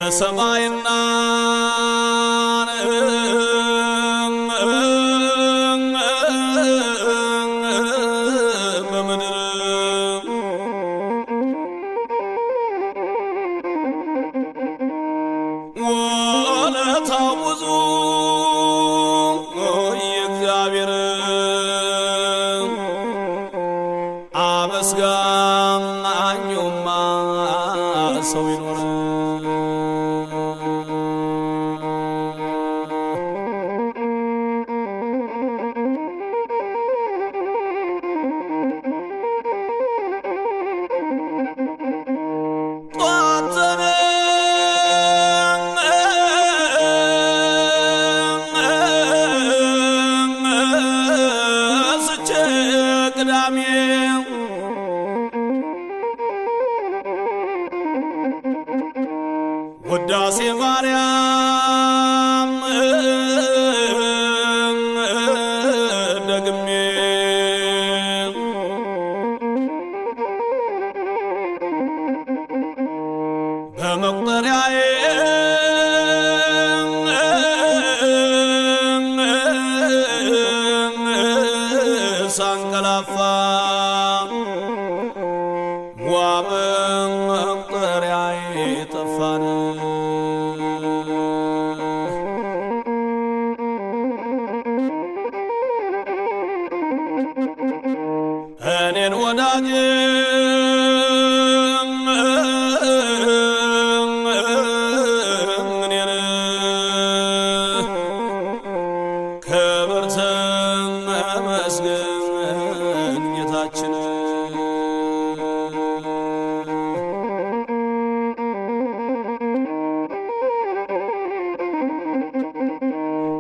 ሰማይና በምድር ወለታው ብዙ የእግዚአብሔር አመስጋኙማ ሰው ይኖር ውዳሴ ማርያም ደግሜ በመቁጠሪያዬ ሳንቀላፋ መቁጠሪያዬ ጠፋን እኔን ወዳጄ እኔን ክብር ተመስገን ጌታችን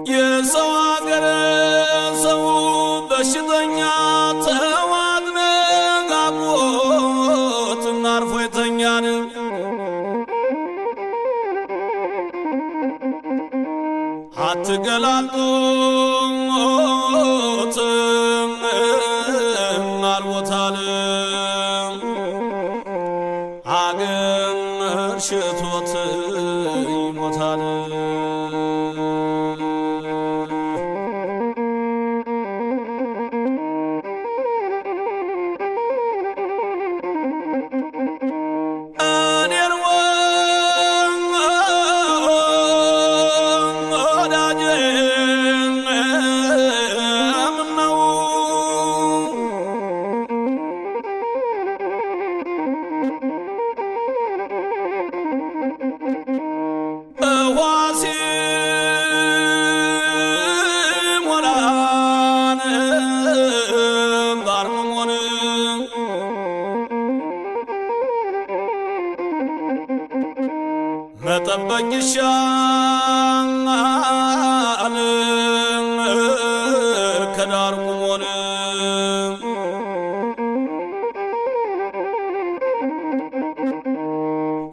የሰው አገር ሰው በሽተኛ ተዋግነጋቦት አርፎ የተኛን አትገላልጦት አልቦታል አገር ሽቶት ይሞታል መጠበቅ ይሻላል ከዳር ቁሞን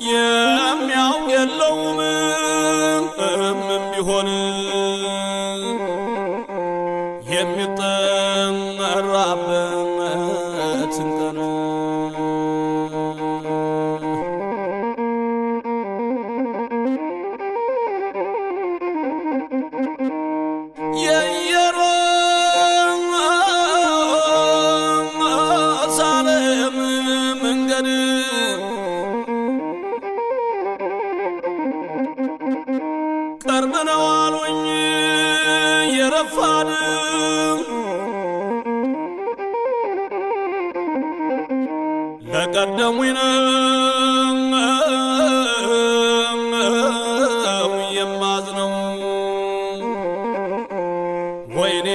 የሚያው የለውም ቢሆን የሚጠራበትን ቀን የኢየሩሳሌም መንገድ ቅርብ ነው አሉኝ የረፋድ ለቀደሙኝ ነው የማዝነው ወይኔ